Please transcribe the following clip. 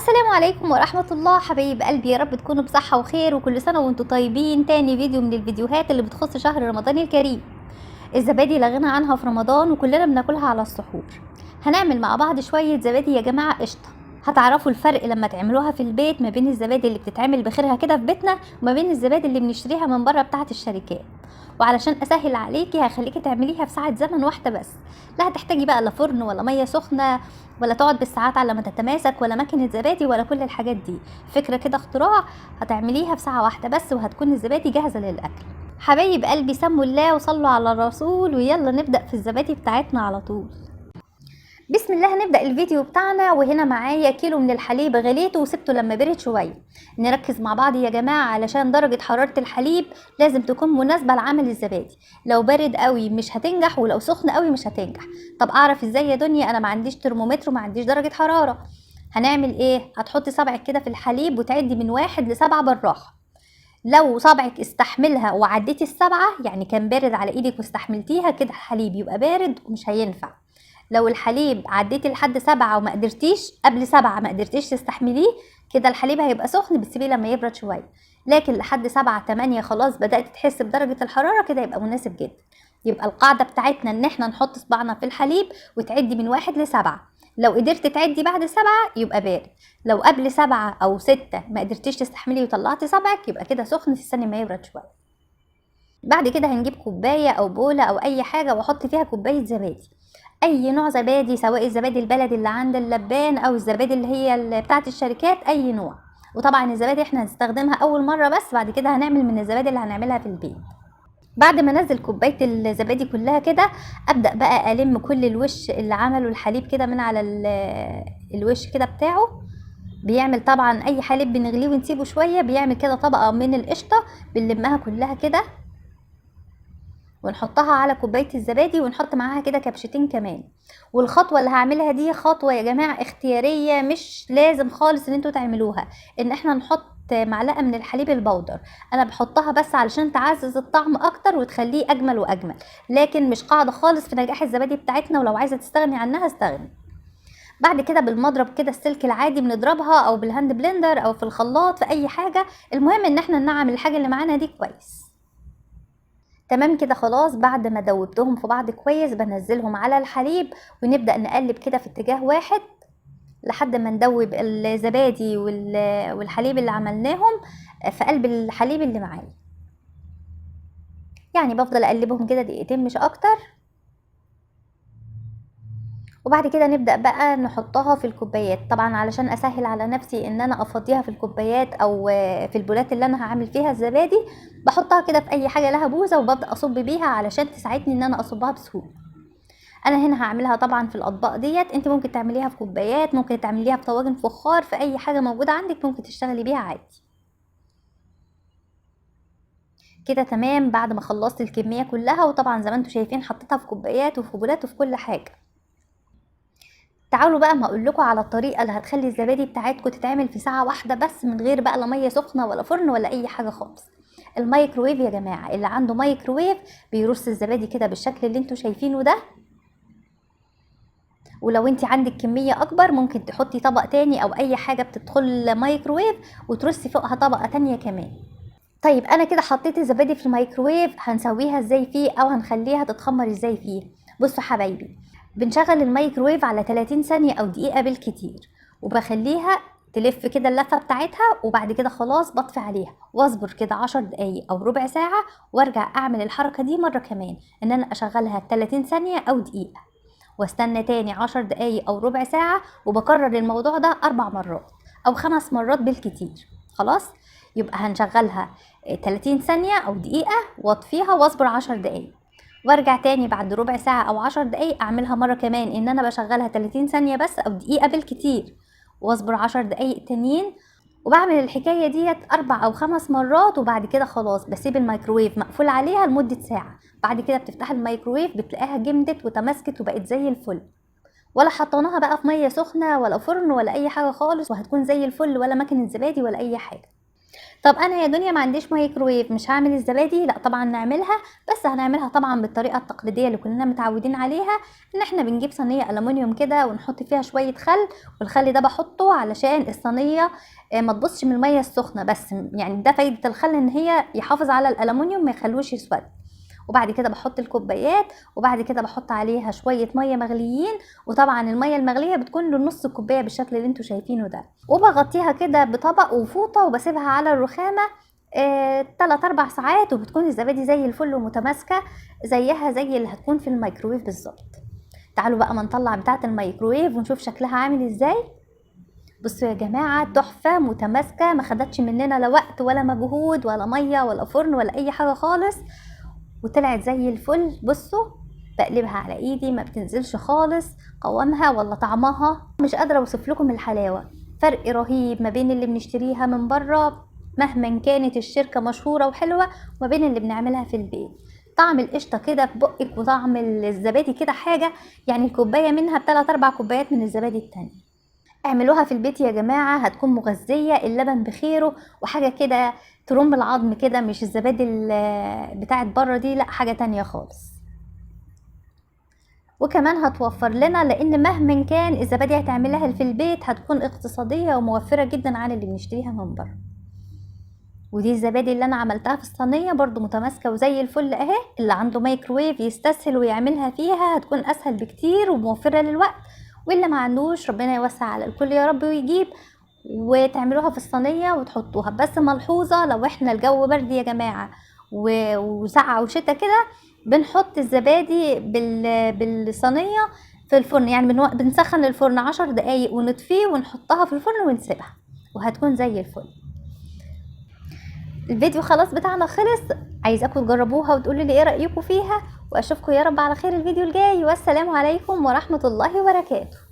السلام عليكم ورحمة الله حبايب قلبي، يا رب تكونوا بصحة وخير وكل سنة وانتم طيبين. تاني فيديو من الفيديوهات اللي بتخص شهر رمضان الكريم. الزبادي لا غنى عنها في رمضان وكلنا بناكلها على السحور. هنعمل مع بعض شوية زبادي يا جماعة قشطة. هتعرفوا الفرق لما تعملوها في البيت ما بين الزبادي اللي بتتعمل بخيرها كده في بيتنا وما بين الزبادي اللي بنشتريها من بره بتاعة الشركات. وعلشان اسهل عليكي هخليكي تعمليها في ساعة زمن واحدة بس. لا هتحتاجي بقى لا فرن ولا مية سخنة ولا تقعد بالساعات على ما تتماسك ولا ماكينة زبادي ولا كل الحاجات دي. فكرة كده اختراع، هتعمليها في ساعة واحدة بس وهتكون الزبادي جاهزة للأكل. حبايب قلبي سموا الله وصلوا على الرسول ويلا نبدأ في الزبادي بتاعتنا على طول. بسم الله هنبدأ الفيديو بتاعنا. وهنا معايا كيلو من الحليب غليته وسبته لما برد شوية. نركز مع بعض يا جماعة علشان درجة حرارة الحليب لازم تكون مناسبة لعمل الزبادي. لو برد قوي مش هتنجح ولو سخن قوي مش هتنجح. طب اعرف ازاي يا دنيا؟ انا ما عنديش ترمومتر وما عنديش درجة حرارة. هنعمل ايه؟ هتحطي صبعك كده في الحليب وتعدي من 1 ل7 بالراحة. لو صبعك استحملها وعديتي السبعة يعني كان بارد على ايدك واستحملتيها كده الحليب يبقى بارد ومش هينفع. لو الحليب عديتي لحد 7 وما قدرتيش قبل 7 ما قدرتيش تستحمليه كده الحليب هيبقى سخن، بتسيبيه لما يبرد شويه. لكن لحد 7 8 خلاص بدأت تحس بدرجة الحرارة كده يبقى مناسب جدا. يبقى القاعدة بتاعتنا ان احنا نحط صباعنا في الحليب وتعدي من 1 ل7. لو قدرت تعدي بعد 7 يبقى بارد. لو قبل 7 أو 6 ما قدرتيش تستحملي وطلعتي صبعك يبقى كده سخن، تستني ما يبرد شويه. بعد كده هنجيب كوبايه او بوله او اي حاجه واحط فيها كوبايه زبادي. اي نوع زبادي، سواء الزبادي البلدي اللي عند اللبان او الزبادي اللي هي بتاعه الشركات، اي نوع. وطبعا الزبادي احنا هنستخدمها اول مره بس، بعد كده هنعمل من الزبادي اللي هنعملها في البيت. بعد ما انزل كوبايه الزبادي كلها كده ابدا بقى الم كل الوش اللي عمله الحليب كده من على الوش كده بتاعه. بيعمل طبعا اي حليب بنغليه ونسيبه شويه بيعمل كده طبقه من القشطه، بنلمها كلها كده ونحطها على كوبايه الزبادي ونحط معاها كده كبشتين كمان. والخطوه اللي هعملها دي خطوه يا جماعه اختياريه، مش لازم خالص ان انتوا تعملوها. ان احنا نحط معلقه من الحليب البودر. انا بحطها بس علشان تعزز الطعم اكتر وتخليه اجمل واجمل، لكن مش قاعده خالص في نجاح الزبادي بتاعتنا، ولو عايزه تستغني عنها استغني. بعد كده بالمضرب كده السلك العادي بنضربها او بالهاند بلندر او في الخلاط في اي حاجه، المهم ان احنا نعمل الحاجه اللي معانا دي كويس. تمام كده خلاص. بعد ما دوبتهم في بعض كويس بنزلهم على الحليب ونبدأ نقلب كده في اتجاه واحد لحد ما ندوب الزبادي والحليب اللي عملناهم في قلب الحليب اللي معايا. يعني بفضل اقلبهم كده دقيقتين مش اكتر. وبعد كده نبدأ بقى نحطها في الكوبايات. طبعا علشان اسهل على نفسي ان انا افضيها في الكوبايات او في البولات اللي انا هعمل فيها الزبادي، بحطها كده في اي حاجة لها بوزة وببدأ اصب بيها علشان تساعدني ان انا اصبها بسهولة. انا هنا هعملها طبعا في الاطباق ديت، انت ممكن تعمليها في كوبايات، ممكن تعمليها في طواجن فخار، في اي حاجة موجودة عندك ممكن تشتغلي بيها عادي. كده تمام. بعد ما خلصت الكمية كلها وطبعا زي ما انتم شايفين حطيتها في كوبايات وفي بولات وفي كل حاجة. تعالوا بقى ما اقول لكم على الطريقه اللي هتخلي الزبادي بتاعتكم تتعمل في ساعه واحده بس من غير بقى لا ميه سخنه ولا فرن ولا اي حاجه خالص. الميكروويف يا جماعه، اللي عنده مايكروويف بيرص الزبادي كده بالشكل اللي انتوا شايفينه ده. ولو انت عندك كميه اكبر ممكن تحطي طبق تاني او اي حاجه بتدخل مايكروويف وترصي فوقها طبقه تانية كمان. طيب انا كده حطيت الزبادي في الميكروويف، هنسويها ازاي فيه او هنخليها تتخمر ازاي فيه؟ بصوا حبايبي، بنشغل الميكروويف على 30 ثانية او دقيقة بالكتير، وبخليها تلف كده اللفة بتاعتها، وبعد كده خلاص بطفي عليها واصبر كده 10 دقايق او ربع ساعة وارجع اعمل الحركة دي مرة كمان، ان انا اشغلها 30 ثانية او دقيقة واستنى تاني 10 دقايق او ربع ساعة، وبكرر الموضوع ده 4 مرات او 5 مرات بالكتير. خلاص يبقى هنشغلها 30 ثانية او دقيقة واطفيها واصبر 10 دقايق، وارجع تاني بعد ربع ساعة او 10 دقايق اعملها مرة كمان، ان انا بشغلها 30 ثانية بس او دقيقة بالكتير واصبر 10 دقايق تانيين. وبعمل الحكاية ديت 4 أو 5 مرات، وبعد كده خلاص بسيب الميكروويف مقفول عليها لمدة ساعة. بعد كده بتفتح الميكروويف بتلاقيها جمدت وتماسكت وبقت زي الفل، ولا حطيناها بقى في مية سخنة ولا فرن ولا اي حاجة خالص، وهتكون زي الفل، ولا ماكينة زبادي ولا اي حاجة. طب انا يا دنيا ما عنديش مايكرويف، مش هعمل الزبادي؟ لا طبعا نعملها، بس هنعملها طبعا بالطريقه التقليديه اللي كلنا متعودين عليها، ان احنا بنجيب صينيه الومنيوم كده ونحط فيها شويه خل، والخل ده بحطه علشان الصينيه ما تبصش من الميه السخنه، بس يعني ده فايده الخل ان هي يحافظ على الالومنيوم ما يخلوش يسود. وبعد كده بحط الكوبايات، وبعد كده بحط عليها شويه ميه مغليين، وطبعا الميه المغليه بتكون لنص الكوبايه بالشكل اللي انتوا شايفينه ده، وبغطيها كده بطبق وفوطه وبسيبها على الرخامه 3-4 ساعات، وبتكون الزبادي زي الفل ومتماسكه زيها زي اللي هتكون في الميكروويف بالظبط. تعالوا بقى ما نطلع بتاعه الميكروويف ونشوف شكلها عامل ازاي. بصوا يا جماعه، تحفه متماسكه، ما خدتش مننا لا وقت ولا مجهود ولا ميه ولا فرن ولا اي حاجه خالص، وطلعت زي الفل. بصوا بقلبها على ايدي ما بتنزلش خالص، قوامها ولا طعمها مش قادره اوصف لكم الحلاوه. فرق رهيب ما بين اللي بنشتريها من بره مهما كانت الشركه مشهوره وحلوه، وما بين اللي بنعملها في البيت. طعم القشطه كده في بقك، وطعم الزبادي كده حاجه، يعني الكوبايه منها ب3-4 كوبايات من الزبادي التانية. اعملوها في البيت يا جماعة، هتكون مغذية، اللبن بخيره، وحاجة كده ترم العظم كده، مش الزبادي بتاعت بره دي، لا حاجة تانية خالص. وكمان هتوفر لنا، لان مهما كان الزبادي هتعملها في البيت هتكون اقتصادية وموفرة جدا عن اللي بنشتريها من بره. ودي الزبادي اللي انا عملتها في الصينية برضو متماسكة وزي الفل اهي، اللي عنده مايكروويف يستسهل ويعملها فيها، هتكون اسهل بكتير وموفرة للوقت، واللي ما عندوش ربنا يوسع على الكل يا رب ويجيب. وتعملوها في الصينية وتحطوها، بس ملحوظة لو احنا الجو برد يا جماعة وسقعة وشتا كده، بنحط الزبادي بالصينية في الفرن، يعني بنسخن الفرن 10 دقايق ونطفيه ونحطها في الفرن ونسيبها، وهتكون زي الفل. الفيديو خلاص بتاعنا خلص، عايزاكم تجربوها وتقولوا لي ايه رأيكم فيها، واشوفكم يا رب على خير الفيديو الجاي، والسلام عليكم ورحمة الله وبركاته.